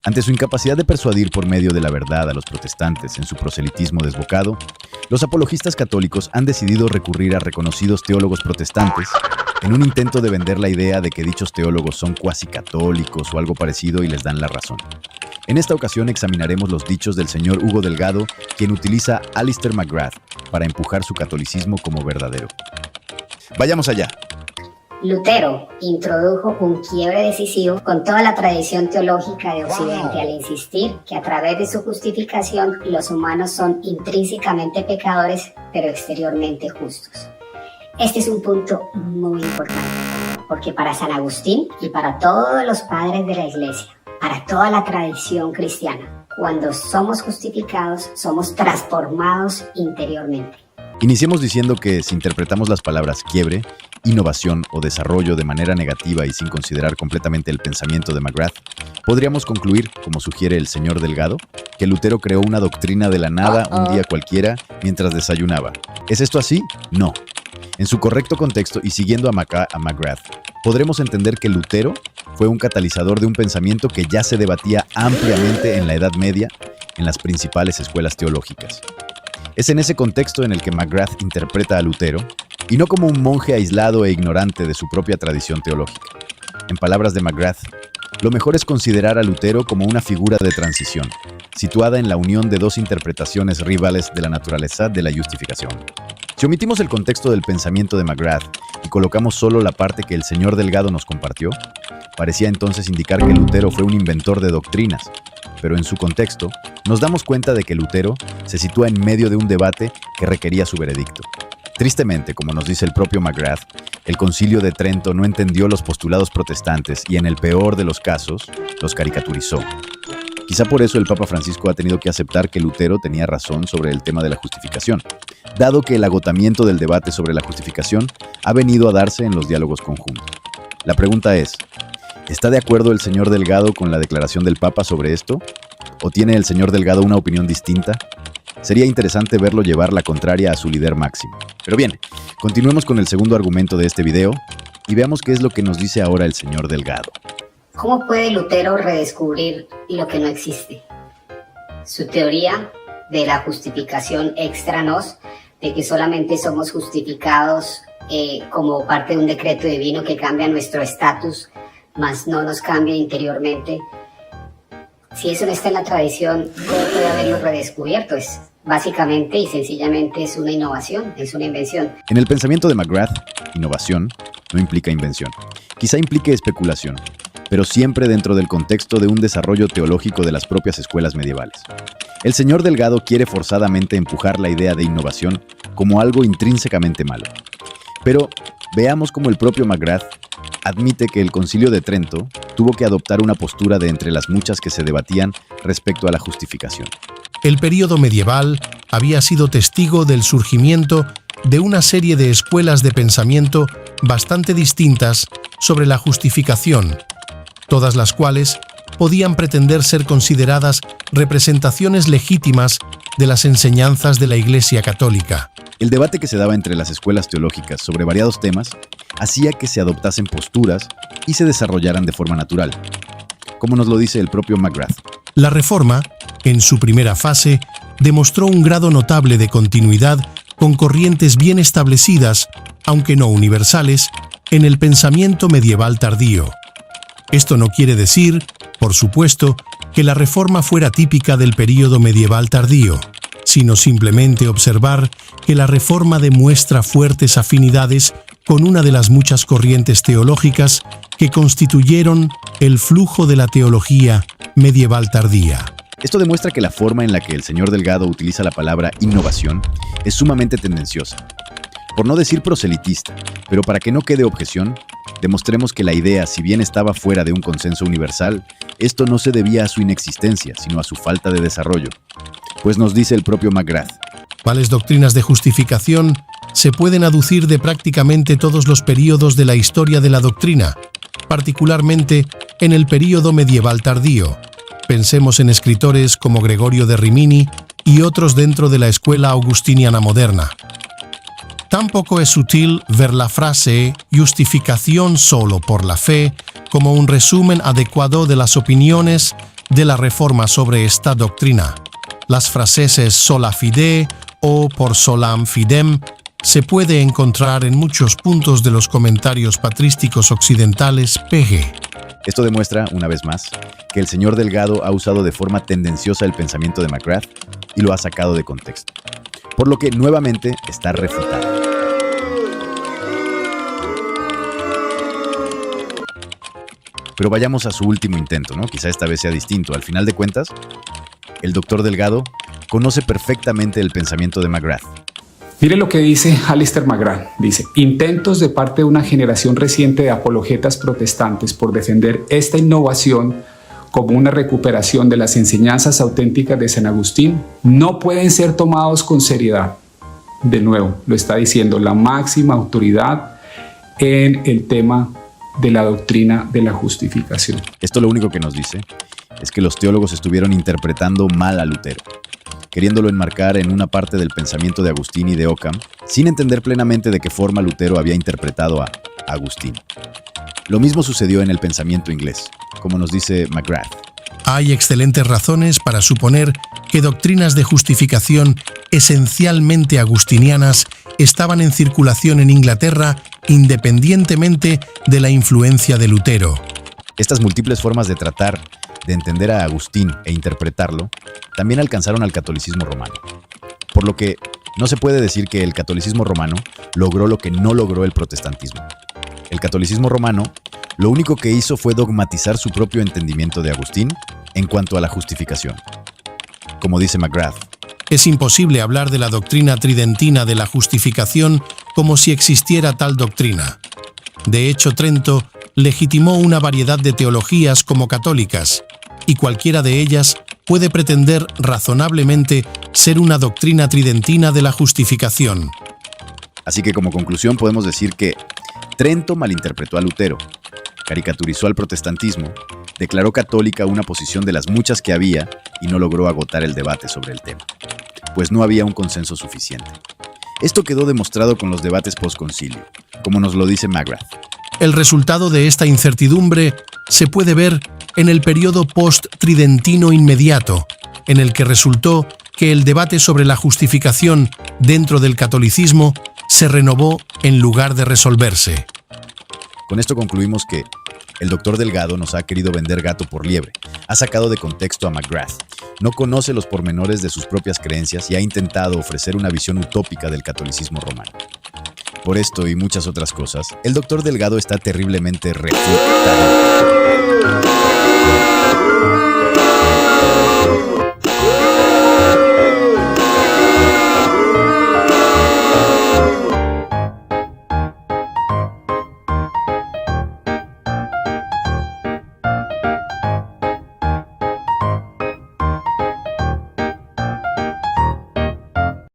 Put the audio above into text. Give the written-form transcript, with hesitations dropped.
Ante su incapacidad de persuadir por medio de la verdad a los protestantes en su proselitismo desbocado, los apologistas católicos han decidido recurrir a reconocidos teólogos protestantes en un intento de vender la idea de que dichos teólogos son cuasi católicos o algo parecido y les dan la razón. En esta ocasión examinaremos los dichos del señor Hugo Delgado, quien utiliza a Alister McGrath para empujar su catolicismo como verdadero. Vayamos allá. Lutero introdujo un quiebre decisivo con toda la tradición teológica de Occidente al insistir que a través de su justificación los humanos son intrínsecamente pecadores, pero exteriormente justos. Este es un punto muy importante, porque para San Agustín y para todos los padres de la Iglesia, para toda la tradición cristiana, cuando somos justificados, somos transformados interiormente. Iniciemos diciendo que si interpretamos las palabras quiebre, innovación o desarrollo de manera negativa y sin considerar completamente el pensamiento de McGrath, podríamos concluir, como sugiere el señor Delgado, que Lutero creó una doctrina de la nada un día cualquiera mientras desayunaba. ¿Es esto así? No. En su correcto contexto y siguiendo a McGrath, podremos entender que Lutero fue un catalizador de un pensamiento que ya se debatía ampliamente en la Edad Media en las principales escuelas teológicas. Es en ese contexto en el que McGrath interpreta a Lutero, y no como un monje aislado e ignorante de su propia tradición teológica. En palabras de McGrath, lo mejor es considerar a Lutero como una figura de transición, situada en la unión de dos interpretaciones rivales de la naturaleza de la justificación. Si omitimos el contexto del pensamiento de McGrath y colocamos solo la parte que el señor Delgado nos compartió, parecía entonces indicar que Lutero fue un inventor de doctrinas, pero en su contexto, nos damos cuenta de que Lutero se sitúa en medio de un debate que requería su veredicto. Tristemente, como nos dice el propio McGrath, el Concilio de Trento no entendió los postulados protestantes y en el peor de los casos, los caricaturizó. Quizá por eso el Papa Francisco ha tenido que aceptar que Lutero tenía razón sobre el tema de la justificación, dado que el agotamiento del debate sobre la justificación ha venido a darse en los diálogos conjuntos. La pregunta es, ¿está de acuerdo el señor Delgado con la declaración del Papa sobre esto? ¿O tiene el señor Delgado una opinión distinta? Sería interesante verlo llevar la contraria a su líder máximo. Pero bien, continuemos con el segundo argumento de este video y veamos qué es lo que nos dice ahora el señor Delgado. ¿Cómo puede Lutero redescubrir lo que no existe? Su teoría de la justificación extra nos, de que solamente somos justificados como parte de un decreto divino que cambia nuestro estatus, mas no nos cambia interiormente. Si eso no está en la tradición, ¿cómo puede haberlo redescubierto? Es básicamente y sencillamente es una innovación, es una invención. En el pensamiento de McGrath, innovación no implica invención. Quizá implique especulación, pero siempre dentro del contexto de un desarrollo teológico de las propias escuelas medievales. El señor Delgado quiere forzadamente empujar la idea de innovación como algo intrínsecamente malo. Pero veamos cómo el propio McGrath admite que el Concilio de Trento tuvo que adoptar una postura de entre las muchas que se debatían respecto a la justificación. El período medieval había sido testigo del surgimiento de una serie de escuelas de pensamiento bastante distintas sobre la justificación, todas las cuales podían pretender ser consideradas representaciones legítimas de las enseñanzas de la Iglesia Católica. El debate que se daba entre las escuelas teológicas sobre variados temas hacía que se adoptasen posturas y se desarrollaran de forma natural, como nos lo dice el propio McGrath. La Reforma, en su primera fase, demostró un grado notable de continuidad con corrientes bien establecidas, aunque no universales, en el pensamiento medieval tardío. Esto no quiere decir, por supuesto, que la Reforma fuera típica del período medieval tardío, sino simplemente observar que la Reforma demuestra fuertes afinidades con una de las muchas corrientes teológicas que constituyeron el flujo de la teología medieval tardía. Esto demuestra que la forma en la que el señor Delgado utiliza la palabra innovación es sumamente tendenciosa, por no decir proselitista, pero para que no quede objeción, demostremos que la idea, si bien estaba fuera de un consenso universal, esto no se debía a su inexistencia, sino a su falta de desarrollo. Pues nos dice el propio McGrath. Tales doctrinas de justificación se pueden aducir de prácticamente todos los períodos de la historia de la doctrina, particularmente en el período medieval tardío. Pensemos en escritores como Gregorio de Rimini y otros dentro de la escuela augustiniana moderna. Tampoco es útil ver la frase «justificación solo por la fe» como un resumen adecuado de las opiniones de la Reforma sobre esta doctrina. Las frases sola fide o por solam fidem se puede encontrar en muchos puntos de los comentarios patrísticos occidentales PG. Esto demuestra, una vez más, que el señor Delgado ha usado de forma tendenciosa el pensamiento de McGrath y lo ha sacado de contexto, por lo que nuevamente está refutado. Pero vayamos a su último intento, ¿no? Quizá esta vez sea distinto. Al final de cuentas, el doctor Delgado conoce perfectamente el pensamiento de McGrath. Mire lo que dice Alister McGrath. Dice: intentos de parte de una generación reciente de apologetas protestantes por defender esta innovación como una recuperación de las enseñanzas auténticas de San Agustín no pueden ser tomados con seriedad. De nuevo, lo está diciendo la máxima autoridad en el tema de la doctrina de la justificación. Esto lo único que nos dice es que los teólogos estuvieron interpretando mal a Lutero, queriéndolo enmarcar en una parte del pensamiento de Agustín y de Occam, sin entender plenamente de qué forma Lutero había interpretado a Agustín. Lo mismo sucedió en el pensamiento inglés, como nos dice McGrath. Hay excelentes razones para suponer que doctrinas de justificación esencialmente agustinianas estaban en circulación en Inglaterra independientemente de la influencia de Lutero. Estas múltiples formas de tratar de entender a Agustín e interpretarlo también alcanzaron al catolicismo romano. Por lo que no se puede decir que el catolicismo romano logró lo que no logró el protestantismo. El catolicismo romano lo único que hizo fue dogmatizar su propio entendimiento de Agustín en cuanto a la justificación. Como dice McGrath, es imposible hablar de la doctrina tridentina de la justificación como si existiera tal doctrina. De hecho, Trento legitimó una variedad de teologías como católicas, y cualquiera de ellas puede pretender razonablemente ser una doctrina tridentina de la justificación. Así que como conclusión podemos decir que Trento malinterpretó a Lutero, caricaturizó al protestantismo, declaró católica una posición de las muchas que había y no logró agotar el debate sobre el tema, pues no había un consenso suficiente. Esto quedó demostrado con los debates postconcilio, como nos lo dice McGrath. El resultado de esta incertidumbre se puede ver en el periodo post-tridentino inmediato, en el que resultó que el debate sobre la justificación dentro del catolicismo se renovó en lugar de resolverse. Con esto concluimos que el doctor Delgado nos ha querido vender gato por liebre, ha sacado de contexto a McGrath, no conoce los pormenores de sus propias creencias y ha intentado ofrecer una visión utópica del catolicismo romano. Por esto y muchas otras cosas, el doctor Delgado está terriblemente refutado.